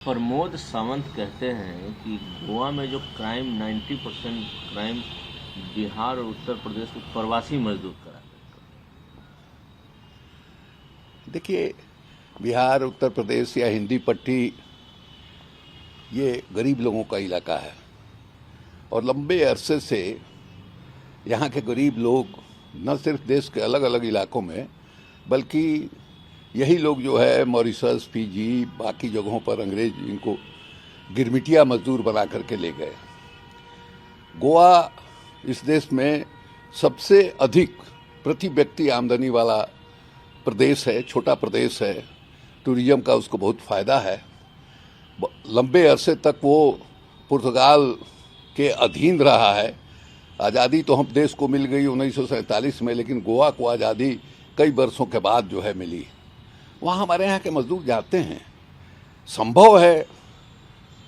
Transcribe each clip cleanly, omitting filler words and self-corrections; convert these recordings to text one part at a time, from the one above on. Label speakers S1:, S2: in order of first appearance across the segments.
S1: प्रमोद सावंत कहते हैं कि गोवा में जो क्राइम 90% क्राइम बिहार और उत्तर प्रदेश के प्रवासी मजदूर कराते हैं।
S2: देखिए, बिहार, उत्तर प्रदेश या हिंदी पट्टी ये गरीब लोगों का इलाका है और लंबे अरसे से यहाँ के गरीब लोग न सिर्फ देश के अलग अलग इलाकों में बल्कि यही लोग जो है मॉरिशस, फीजी, बाकी जगहों पर अंग्रेज इनको गिरमिटिया मजदूर बना करके ले गए। गोवा इस देश में सबसे अधिक प्रति व्यक्ति आमदनी वाला प्रदेश है, छोटा प्रदेश है। टूरिज्म का उसको बहुत फायदा है। लंबे अरसे तक वो पुर्तगाल के अधीन रहा है। आज़ादी तो हम देश को मिल गई 1947 में, लेकिन गोवा को आज़ादी कई वर्षों के बाद जो है मिली। वहाँ हमारे यहाँ के मजदूर जाते हैं। संभव है,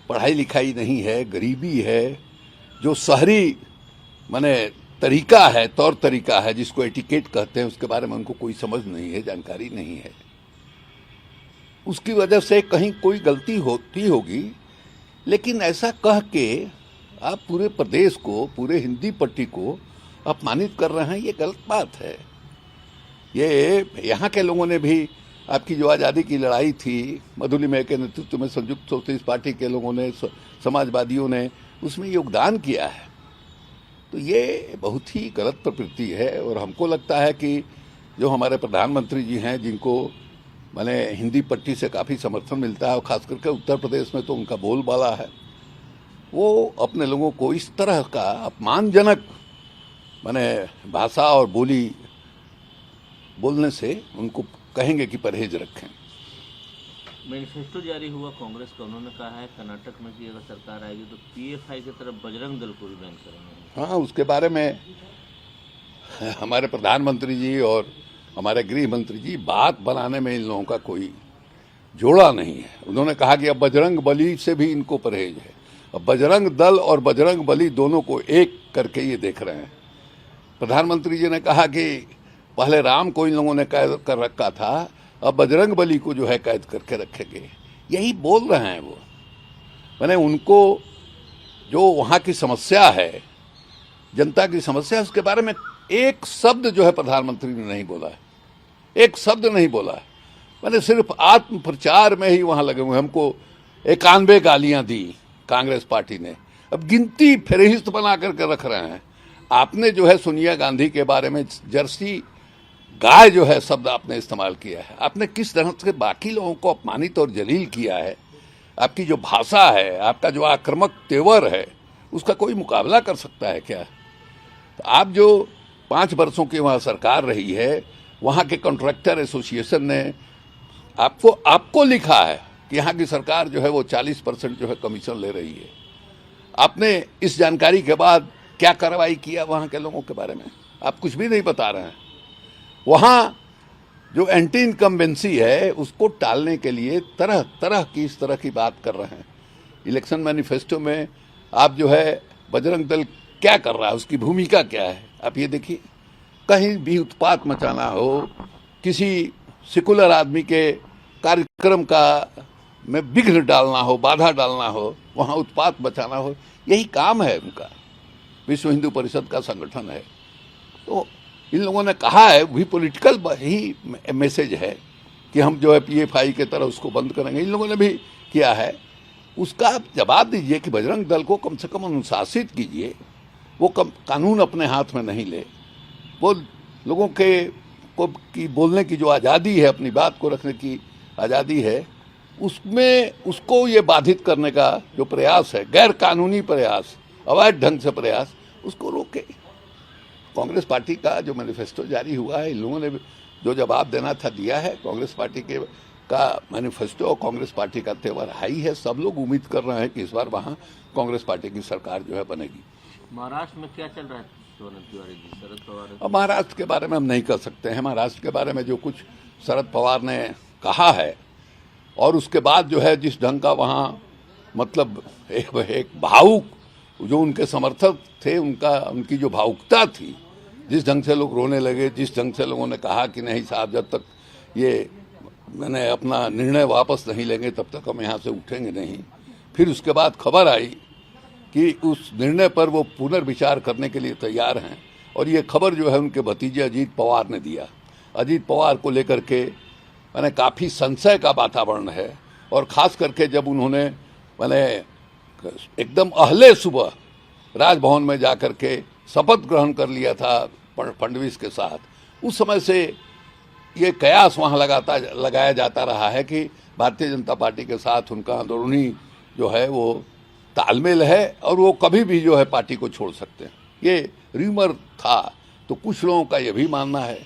S2: पढ़ाई लिखाई नहीं है, गरीबी है, जो शहरी माने तरीका है, तौर तरीका है, जिसको एटिकेट कहते हैं, उसके बारे में उनको कोई समझ नहीं है, जानकारी नहीं है। उसकी वजह से कहीं कोई गलती होती होगी, लेकिन ऐसा कह के आप पूरे प्रदेश को, पूरे हिंदी पट्टी को अपमानित कर रहे हैं, ये गलत बात है। ये यहाँ के लोगों ने भी आपकी जो आज़ादी की लड़ाई थी, मधुलिमय के नेतृत्व में संयुक्त सोशलिस्ट पार्टी के लोगों ने, समाजवादियों ने उसमें योगदान किया है। तो ये बहुत ही गलत प्रवृत्ति है और हमको लगता है कि जो हमारे प्रधानमंत्री जी हैं, जिनको माने हिंदी पट्टी से काफ़ी समर्थन मिलता है और ख़ास करके उत्तर प्रदेश में तो उनका बोलबाला है, वो अपने लोगों को इस तरह का अपमानजनक माने भाषा और बोली बोलने से उनको कहेंगे कि परहेज रखें।
S1: मैनिफेस्टो जारी हुआ कांग्रेस का, उन्होंने कहा है कर्नाटक में कि अगर सरकार आएगी तो पीएफआई की तरफ बजरंग दल को भी बैन करेंगे।
S2: हाँ, उसके बारे में हमारे प्रधानमंत्री जी और हमारे गृह मंत्री जी बात बनाने में इन लोगों का कोई जोड़ा नहीं है। उन्होंने कहा कि अब बजरंग बली से भी इनको परहेज है। अब बजरंग दल और बजरंग बली दोनों को एक करके ये देख रहे हैं। प्रधानमंत्री जी ने कहा कि पहले राम को इन लोगों ने कैद कर रखा था, अब बजरंग बली को जो है कैद करके रखेंगे। यही बोल रहे हैं वो। मैंने उनको जो वहाँ की समस्या है, जनता की समस्या है, उसके बारे में एक शब्द जो है प्रधानमंत्री ने नहीं बोला है, एक शब्द नहीं बोला है। मैंने सिर्फ आत्म प्रचार में ही वहाँ लगे हुए। हमको 91 गालियाँ दी कांग्रेस पार्टी ने, अब गिनती फहरिस्त बना करके रख रहे हैं। आपने जो है सोनिया गांधी के बारे में जर्सी गाय जो है शब्द आपने इस्तेमाल किया है। आपने किस तरह से बाकी लोगों को अपमानित और जलील किया है। आपकी जो भाषा है, आपका जो आक्रामक तेवर है, उसका कोई मुकाबला कर सकता है क्या? तो आप जो 5 वर्षों की वहाँ सरकार रही है, वहाँ के कॉन्ट्रैक्टर एसोसिएशन ने आपको लिखा है कि यहाँ की सरकार जो है वो 40% जो है कमीशन ले रही है। आपने इस जानकारी के बाद क्या कार्रवाई किया वहाँ के लोगों के बारे में? आप कुछ भी नहीं बता रहे हैं। वहाँ जो एंटी इनकम्बेंसी है उसको टालने के लिए तरह तरह की इस तरह की बात कर रहे हैं। इलेक्शन मैनिफेस्टो में आप जो है बजरंग दल क्या कर रहा है, उसकी भूमिका क्या है, आप ये देखिए। कहीं भी उत्पात मचाना हो, किसी सेकुलर आदमी के कार्यक्रम का में विघ्न डालना हो, बाधा डालना हो, वहाँ उत्पात मचाना हो, यही काम है उनका। विश्व हिंदू परिषद का संगठन है। तो इन लोगों ने कहा है, भी पॉलिटिकल ही मैसेज है कि हम जो है पीएफआई के तरह उसको बंद करेंगे। इन लोगों ने भी किया है। उसका आप जवाब दीजिए कि बजरंग दल को कम से कम अनुशासित कीजिए। वो कानून अपने हाथ में नहीं ले। वो लोगों की बोलने की जो आज़ादी है, अपनी बात को रखने की आज़ादी है, उसमें उसको ये बाधित करने का जो प्रयास है, गैर कानूनी प्रयास, अवैध ढंग से प्रयास, उसको रोके। कांग्रेस पार्टी का जो मैनिफेस्टो जारी हुआ है, इन लोगों ने जो जवाब देना था दिया है। कांग्रेस पार्टी का मैनिफेस्टो और कांग्रेस पार्टी का तेवर हाई है। सब लोग उम्मीद कर रहे हैं कि इस बार वहाँ कांग्रेस पार्टी की सरकार जो है बनेगी।
S1: महाराष्ट्र में क्या चल रहा है तिवारी जी, शरद पवार?
S2: अब महाराष्ट्र के बारे में हम नहीं कर सकते हैं। महाराष्ट्र के बारे में जो कुछ शरद पवार ने कहा है और उसके बाद जो है जिस ढंग का वहाँ मतलब एक भावुक जो उनके समर्थक थे, उनकी जो भावुकता थी, जिस ढंग से लोग रोने लगे, जिस ढंग से लोगों ने कहा कि नहीं साहब, जब तक ये मैंने अपना निर्णय वापस नहीं लेंगे तब तक हम यहाँ से उठेंगे नहीं। फिर उसके बाद खबर आई कि उस निर्णय पर वो पुनर्विचार करने के लिए तैयार हैं, और ये खबर जो है उनके भतीजे अजीत पवार ने दिया। अजीत पवार को लेकर के मैंने काफ़ी संशय का वातावरण है, और ख़ास करके जब उन्होंने मैंने एकदम अहले सुबह राजभवन में जाकर के शपथ ग्रहण कर लिया था फडणवीस के साथ, उस समय से ये कयास वहाँ लगाया जाता रहा है कि भारतीय जनता पार्टी के साथ उनका अंदरूनी जो है वो तालमेल है और वो कभी भी जो है पार्टी को छोड़ सकते हैं। ये र्यूमर था। तो कुछ लोगों का ये भी मानना है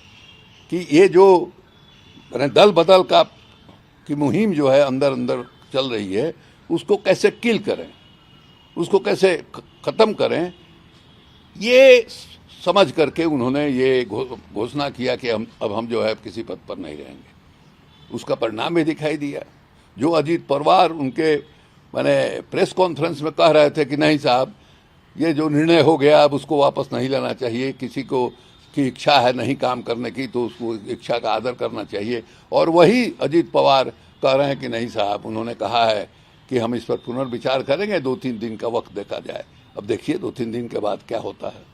S2: कि ये जो दल बदल की मुहिम जो है अंदर अंदर चल रही है, उसको कैसे किल करें, उसको कैसे ख़त्म करें, ये समझ करके उन्होंने ये घोषणा किया कि अब हम जो है किसी पद पर नहीं रहेंगे। उसका परिणाम भी दिखाई दिया। जो अजीत पवार उनके मैंने प्रेस कॉन्फ्रेंस में कह रहे थे कि नहीं साहब, ये जो निर्णय हो गया अब उसको वापस नहीं लेना चाहिए, किसी को की इच्छा है नहीं काम करने की तो उसको इच्छा का आदर करना चाहिए, और वही अजीत पवार कह रहे हैं कि नहीं साहब, उन्होंने कहा है कि हम इस पर पुनर्विचार करेंगे, 2-3 दिन का वक्त देखा जाए। अब देखिए 2-3 दिन के बाद क्या होता है।